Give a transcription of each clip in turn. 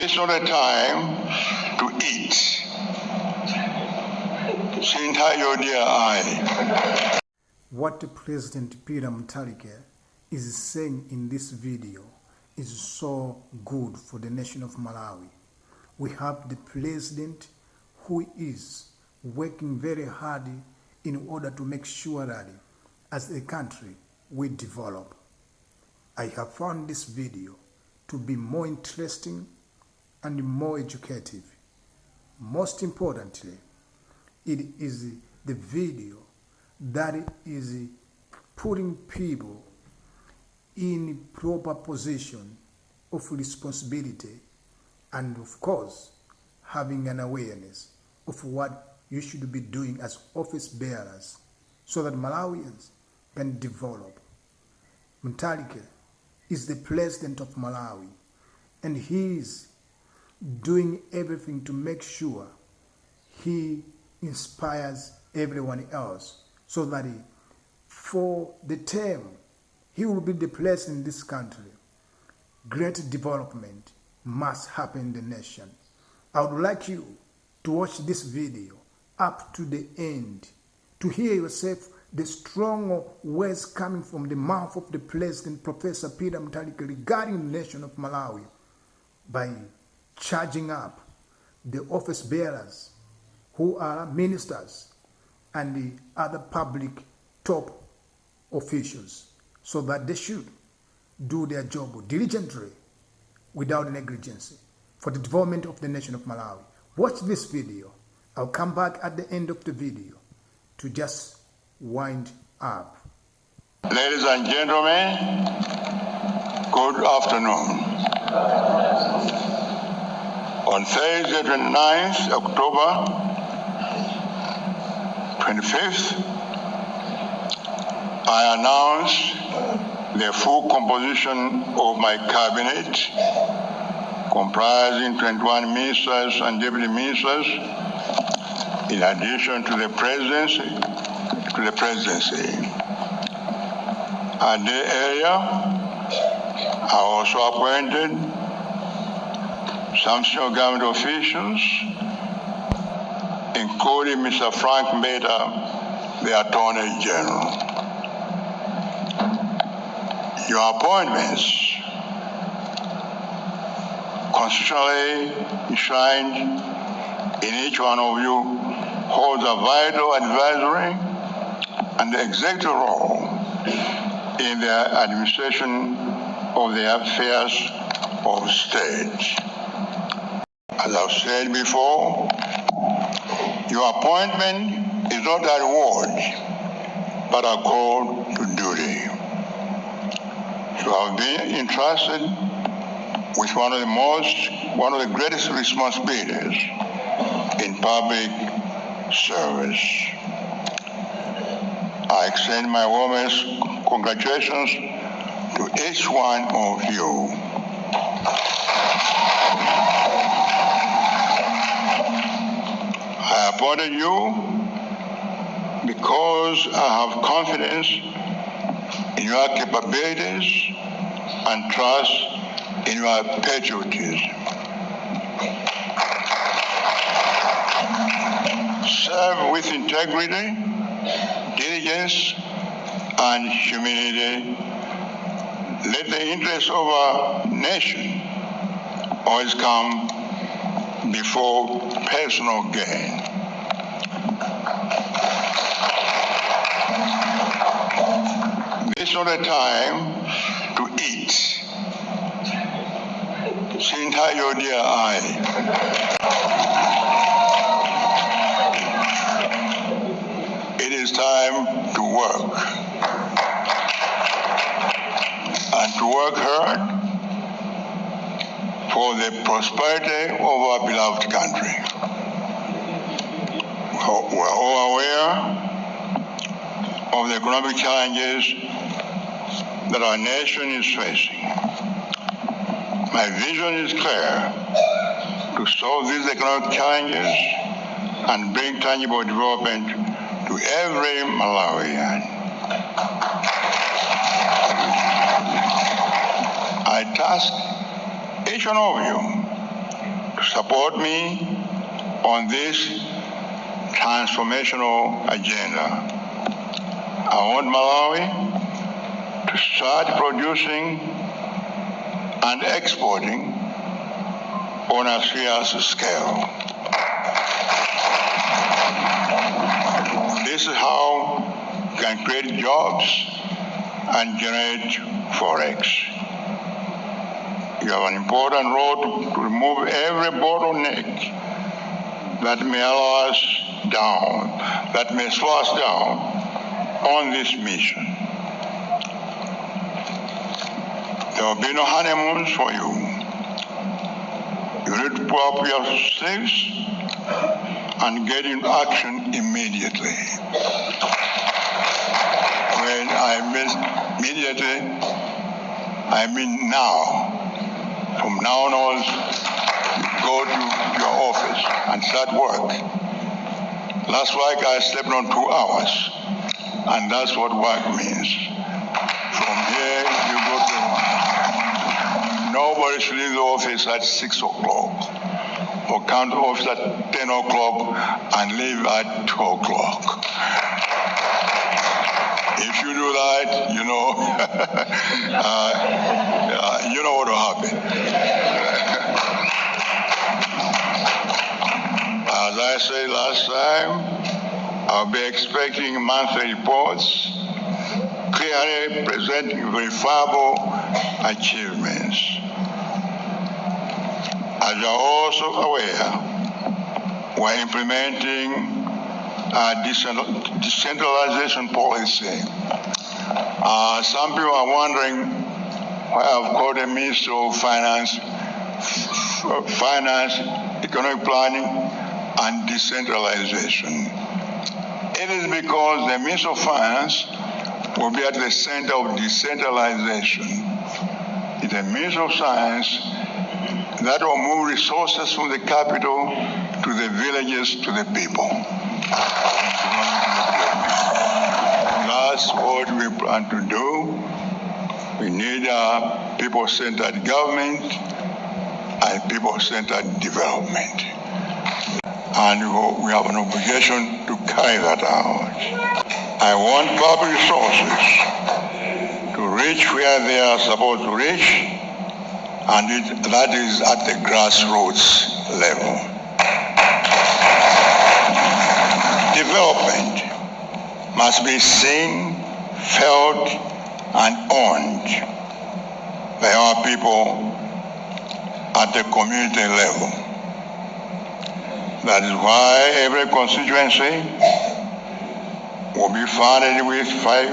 It's not a time to eat. What President Peter Mutharika is saying in this video is so good for the nation of Malawi. We have the president who is working very hard in order to make sure that as a country we develop. I have found this video to be more interesting and more educative. Most importantly, it is the video that is putting people in proper position of responsibility and of course having an awareness of what you should be doing as office bearers so that Malawians can develop. Mutharika is the president of Malawi and he is doing everything to make sure he inspires everyone else so that for the term he will be the president in this country. Great development must happen in the nation. I would like you to watch this video up to the end to hear yourself the strong words coming from the mouth of the President, Professor Peter Mutharika, regarding the nation of Malawi by charging up the office bearers who are ministers and the other public top officials so that they should do their job diligently without negligence for the development of the nation of Malawi. Watch this video. I'll come back at the end of the video to just wind up. Ladies and gentlemen, good afternoon. On Thursday, 29th October 25th, I announced the full composition of my cabinet, comprising 21 ministers and deputy ministers, in addition to the presidency. At the area, I also appointed some senior government officials, including Mr. Frank Meta, the Attorney General. Your appointments, constitutionally enshrined in each one of you, holds a vital advisory and executive role in the administration of the affairs of state. As I've said before, your appointment is not a reward, but a call to duty. You have been entrusted with one of the greatest responsibilities in public service. I extend my warmest congratulations to each one of you. I appointed you because I have confidence in your capabilities and trust in your patriotism. Serve with integrity, diligence, and humility. Let the interests of our nation always come before personal gain. This is not a time to eat. It is time to work. And to work hard for the prosperity of our beloved country. We're all aware of the economic challenges that our nation is facing. My vision is clear: to solve these economic challenges and bring tangible development to every Malawian. I task each one of you to support me on this transformational agenda. I want Malawi to start producing and exporting on a serious scale. This is how we can create jobs and generate forex. You have an important role to remove every bottleneck that may allow us down, that may slow us down on this mission. There will be no honeymoons for you. You need to pull up your sleeves and get into action immediately. When I mean immediately, I mean now. From now on, go to your office and start work. Last week I slept on 2 hours, and that's what work means. From here, you go to work. Nobody should leave the office at 6 o'clock or come to the office at 10 o'clock and leave at 2 o'clock. If you do that, you know, you know what will happen. As I said last time, I'll be expecting monthly reports clearly presenting verifiable achievements. As you're also aware, we're implementing a decentralization policy. Some people are wondering why I've called the Minister of Finance, Economic Planning, and Decentralization. It is because the Minister of Finance will be at the center of decentralization. It's the Minister of Science that will move resources from the capital to the villages, to the people. That's what we plan to do. We need a people-centered government and people-centered development. And we have an obligation to carry that out. I want public resources to reach where they are supposed to reach, and that is at the grassroots level. Development must be seen, felt, and owned by our people at the community level. That is why every constituency will be funded with 5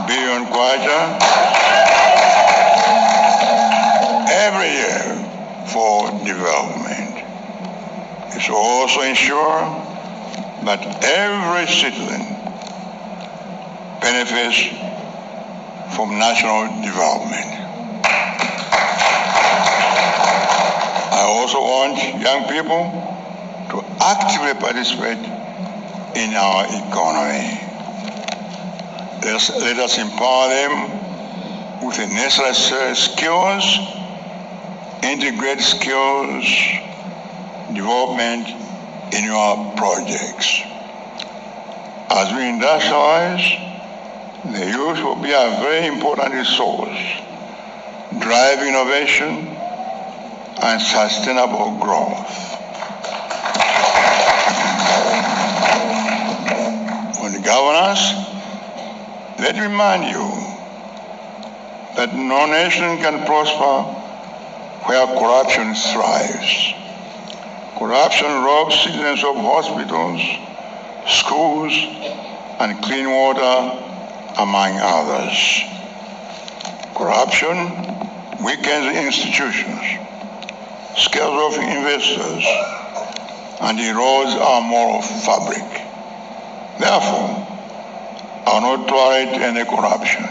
billion kwacha every year for development. It should also ensure that every citizen benefits from national development. I also want young people to actively participate in our economy. Let us empower them with the necessary skills, integrate skills development in your projects. As we industrialize, the youth will be a very important resource, drive innovation and sustainable growth. On governance, let me remind you that no nation can prosper where corruption thrives. Corruption robs citizens of hospitals, schools, and clean water, among others. Corruption weakens institutions, scares off investors, and erodes our moral fabric. Therefore, I will not tolerate any corruption.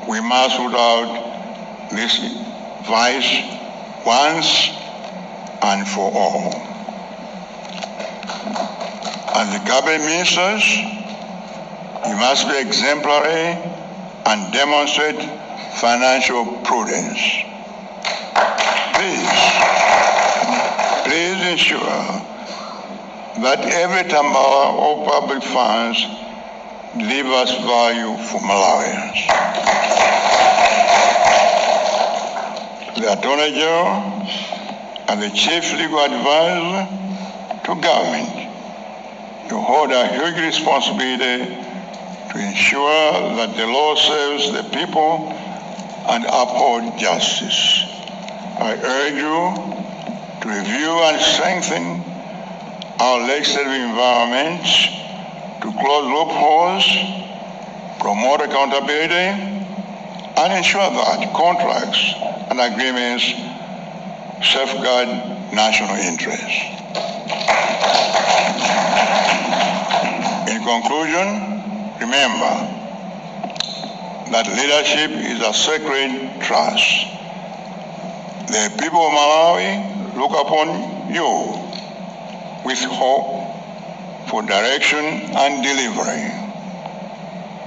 We must root out this vice once and for all. As the cabinet ministers, you must be exemplary and demonstrate financial prudence. Please ensure that every tambala of public funds delivers value for Malawians. The Attorney General and the Chief Legal Advisor to government, you hold a huge responsibility to ensure that the law serves the people and uphold justice. I urge you to review and strengthen our legislative environment to close loopholes, promote accountability, and ensure that contracts and agreements safeguard national interests. In conclusion, remember that leadership is a sacred trust. The people of Malawi look upon you with hope for direction and delivery.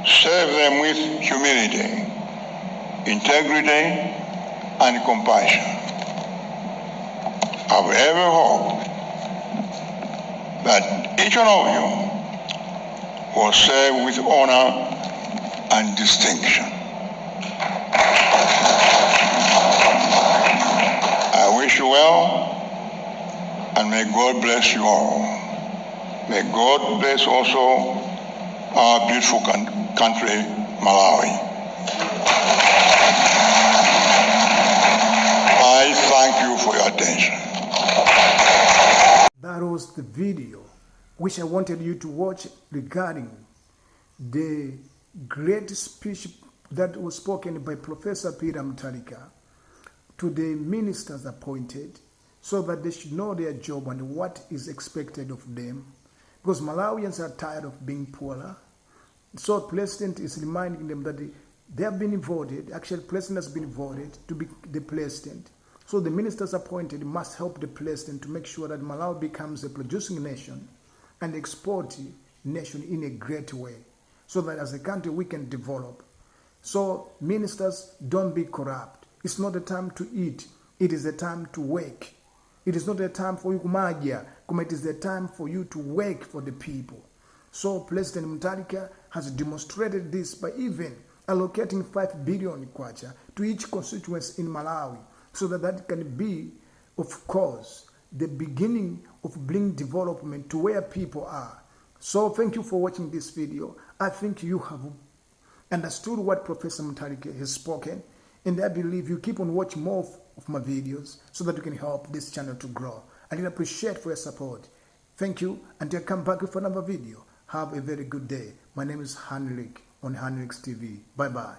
Serve them with humility, integrity, and compassion. I've ever hoped that each one of you will serve with honor and distinction. I wish you well, and may God bless you all. May God bless also our beautiful country, Malawi. I thank you for your attention. That was the video which I wanted you to watch regarding the great speech that was spoken by Professor Peter Mutharika to the ministers appointed, so that they should know their job and what is expected of them. Because Malawians are tired of being poorer. So President is reminding them that they have been voted, actually President has been voted to be the President. So the ministers appointed must help the President to make sure that Malawi becomes a producing nation and exporting nation in a great way, so that as a country we can develop. So ministers, don't be corrupt. It's not a time to eat. It is a time to work. It is not a time for you kumagia. It is a time for you to work for the people. So President Mutharika has demonstrated this by even allocating 5 billion kwacha to each constituency in Malawi, so that that can be, of course, the beginning of bringing development to where people are. So thank you for watching this video. I think you have understood what Professor Mutharika has spoken, and I believe you keep on watching more of my videos so that you can help this channel to grow. I really appreciate for your support. Thank you. Until I come back with another video, have a very good day. My name is Henrik on Henrik's TV. Bye-bye.